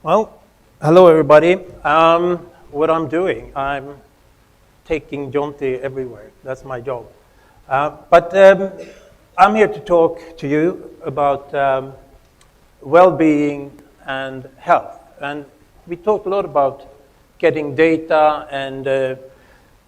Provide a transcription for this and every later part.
Well, hello everybody. What I'm doing, I'm taking Jonty everywhere. That's my job. But I'm here to talk to you about well-being and health. And we talked a lot about getting data and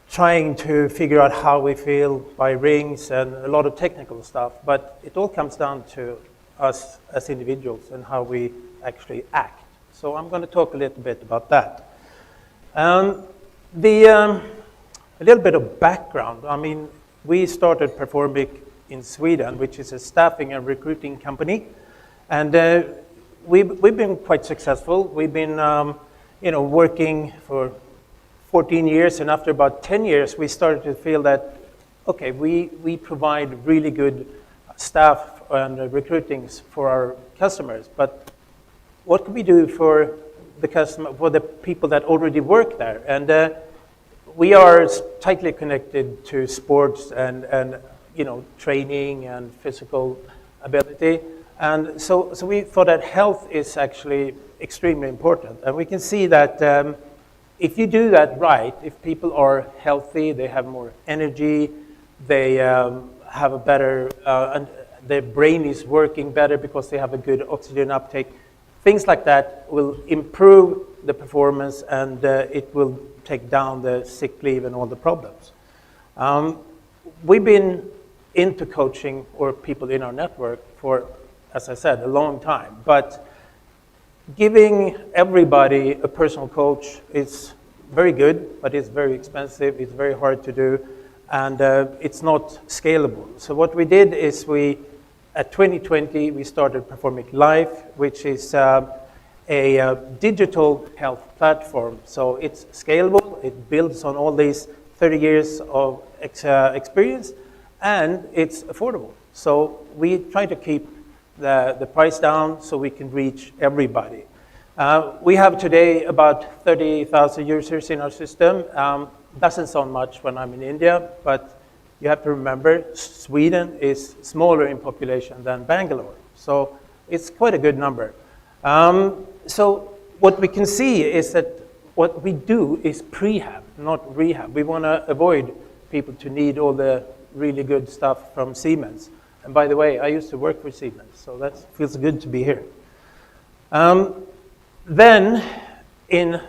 trying to figure out how we feel by rings and a lot of technical stuff. But it all comes down to us as individuals and how we actually act. So I'm going to talk a little bit about that. A little bit of background. I mean, we started PerformIQ in Sweden, which is a staffing and recruiting company, and we've been quite successful. We've been, working for 14 years, and after about 10 years, we started to feel that, okay, we provide really good staff and recruiting for our customers, but what can we do for the customer, for the people that already work there? And we are tightly connected to sports and training and physical ability. And so we thought that health is actually extremely important. And we can see that if you do that right, if people are healthy, they have more energy, they have a better, and their brain is working better because they have a good oxygen uptake. Things like that will improve the performance, and it will take down the sick leave and all the problems. We've been into coaching or people in our network for, as I said, a long time. But giving everybody a personal coach is very good, but it's very expensive, it's very hard to do, and it's not scalable. So what we did is at 2020, we started PerformIQ Life, which is a digital health platform. So it's scalable, it builds on all these 30 years of experience, and it's affordable. So we try to keep the price down so we can reach everybody. We have today about 30,000 users in our system. Doesn't sound much when I'm in India, but you have to remember, Sweden is smaller in population than Bangalore. So it's quite a good number. So what we can see is that what we do is prehab, not rehab. We want to avoid people to need all the really good stuff from Siemens. And by the way, I used to work for Siemens, so that feels good to be here. Then in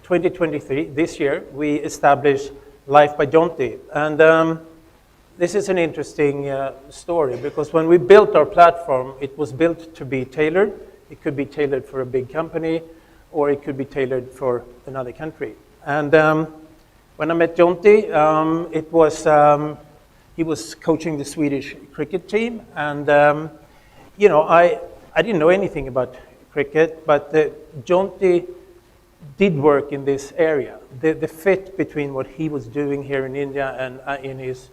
2023, this year, we established Life by Jonty. And this is an interesting story, because when we built our platform, it was built to be tailored. It could be tailored for a big company, or it could be tailored for another country. And when I met Jonty, he was coaching the Swedish cricket team. And I didn't know anything about cricket, but Jonty did work in this area. The fit between what he was doing here in India and in his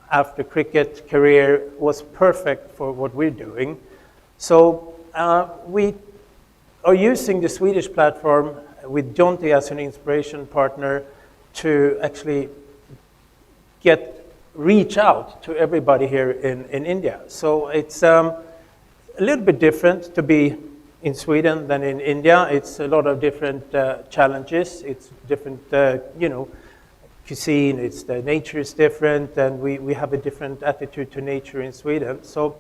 after cricket career was perfect for what we're doing. So we are using the Swedish platform with Jonty as an inspiration partner to actually reach out to everybody here in India. So it's a little bit different to be in Sweden than in India. It's a lot of different challenges. It's different, cuisine, the nature is different, and we have a different attitude to nature in Sweden. So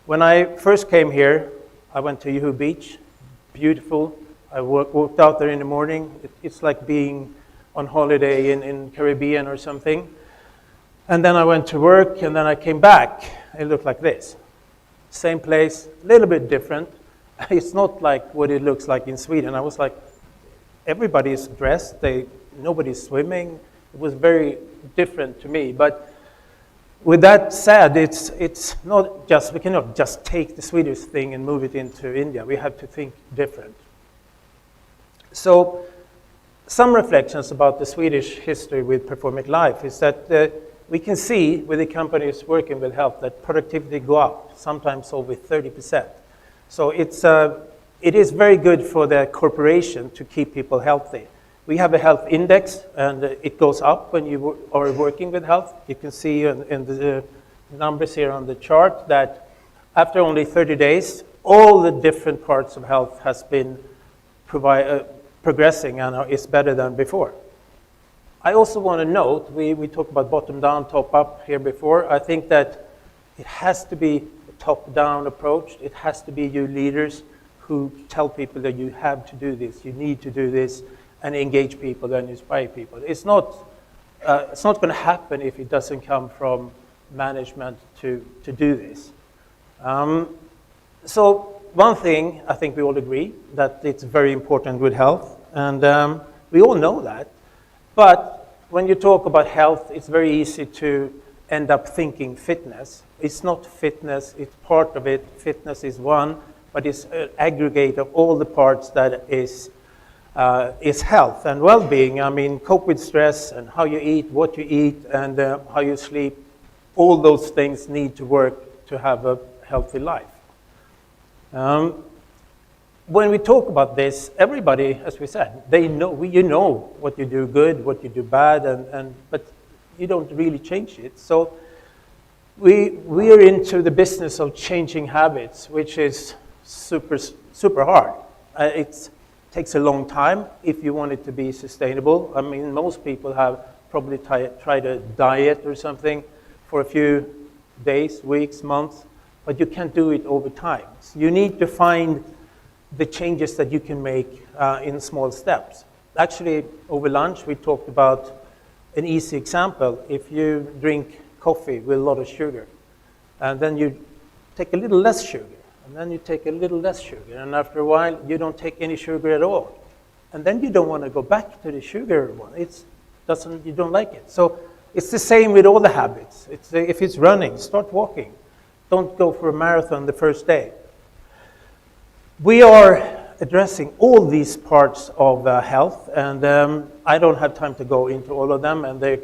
when I first came here, I went to Juhu Beach, beautiful. I walked out there in the morning. It's like being on holiday in Caribbean or something. And then I went to work, and then I came back. It looked like this. Same place, a little bit different. It's not like what it looks like in Sweden. I was like, everybody's dressed, nobody's swimming. It was very different to me. But with that said, it's not just, we cannot just take the Swedish thing and move it into India. We have to think different. So some reflections about the Swedish history with PerformIQ Life is that we can see with the companies working with health that productivity go up, sometimes over 30%. So it is very good for the corporation to keep people healthy. We have a health index, and it goes up when you are working with health. You can see in the numbers here on the chart that after only 30 days, all the different parts of health has been progressing and is better than before. I also want to note, we talked about bottom down, top up here before. I think that it has to be a top down approach. It has to be you leaders who tell people that you have to do this, you need to do this, and engage people and inspire people. It's not going to happen if it doesn't come from management to do this. So one thing, I think we all agree, that it's very important with health, and we all know that. But when you talk about health, it's very easy to end up thinking fitness. It's not fitness, it's part of it. Fitness is one, but it's an aggregate of all the parts that is health and well-being. I mean, cope with stress and how you eat, what you eat, and how you sleep. All those things need to work to have a healthy life. When we talk about this, everybody, as we said, they know, you know what you do good, what you do bad, but you don't really change it. So we are into the business of changing habits, which is super hard. It takes a long time if you want it to be sustainable. I mean, most people have probably tried a diet or something for a few days, weeks, months, but you can't do it over time. So you need to find the changes that you can make in small steps. Actually, over lunch, we talked about an easy example. If you drink coffee with a lot of sugar, and then you take a little less sugar, and then you take a little less sugar, and after a while, you don't take any sugar at all. And then you don't want to go back to the sugar one. You don't like it. So it's the same with all the habits. If it's running, start walking. Don't go for a marathon the first day. We are addressing all these parts of health, and I don't have time to go into all of them, and they're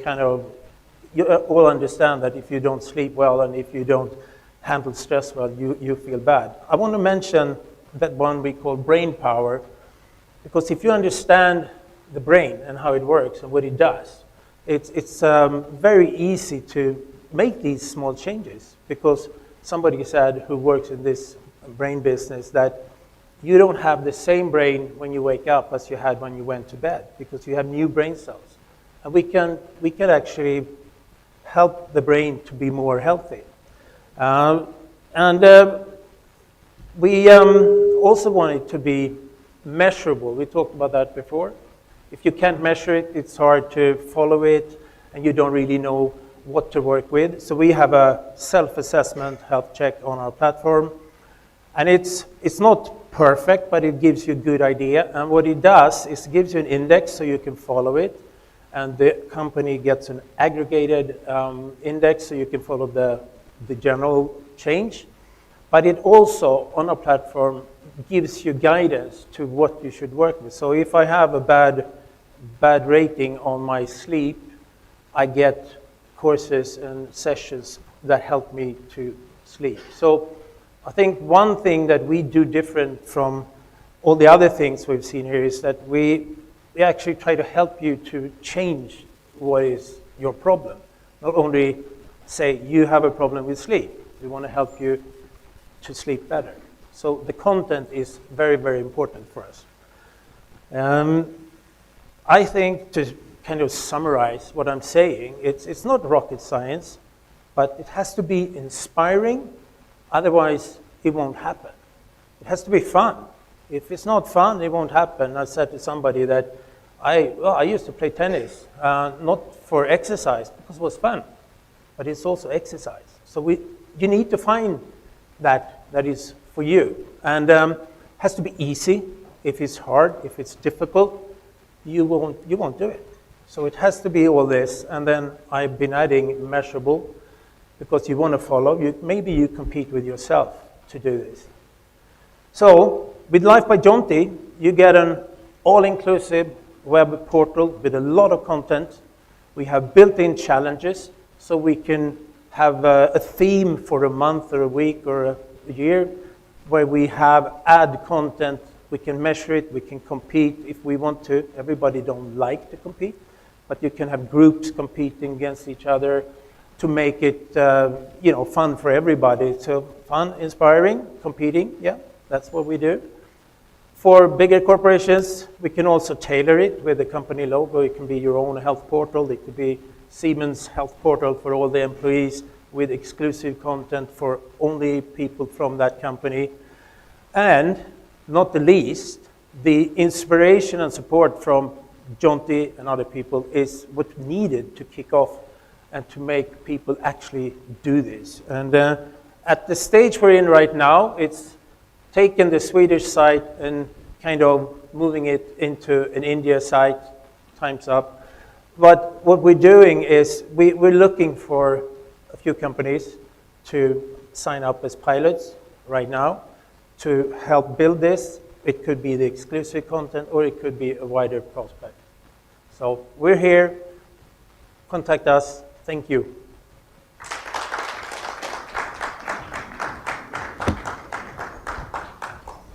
you all understand that if you don't sleep well and if you don't handle stress well, you feel bad. I want to mention that one we call brain power, because if you understand the brain and how it works and what it does, it's very easy to make these small changes, because somebody said who works in this brain business that you don't have the same brain when you wake up as you had when you went to bed, because you have new brain cells. And we can actually help the brain to be more healthy. We also want it to be measurable. We talked about that before. If you can't measure it, it's hard to follow it, and you don't really know what to work with. So we have a self-assessment health check on our platform. And it's not perfect, but it gives you a good idea. And what it does is it gives you an index so you can follow it. And the company gets an aggregated index so you can follow the general change. But it also, on our platform, gives you guidance to what you should work with. So if I have a bad rating on my sleep, I get courses and sessions that help me to sleep. So I think one thing that we do different from all the other things we've seen here is that we actually try to help you to change what is your problem. Not only say you have a problem with sleep, we want to help you to sleep better. So the content is very, very important for us. I think to kind of summarize what I'm saying, it's not rocket science, but it has to be inspiring. Otherwise, it won't happen. It has to be fun. If it's not fun, it won't happen. I said to somebody that I used to play tennis, not for exercise, because it was fun, but it's also exercise. So you need to find that is for you. And it has to be easy. If it's hard, if it's difficult, you won't do it. So it has to be all this. And then I've been adding measurable, because you want to follow. Maybe you compete with yourself to do this. So with Life by Jonty, you get an all-inclusive web portal with a lot of content. We have built-in challenges, so we can have a theme for a month or a week or a year where we add content. We can measure it, we can compete if we want to. Everybody don't like to compete, but you can have groups competing against each other to make it fun for everybody. So fun, inspiring, competing, yeah, that's what we do. For bigger corporations, we can also tailor it with the company logo. It can be your own health portal. It could be Siemens health portal for all the employees with exclusive content for only people from that company. And not the least, the inspiration and support from Jonty and other people is what's needed to kick off and to make people actually do this. And at the stage we're in right now, it's taken the Swedish site and kind of moving it into an India site, time's up. But what we're doing is we're looking for a few companies to sign up as pilots right now to help build this. It could be the exclusive content or it could be a wider prospect. So we're here, contact us, thank you.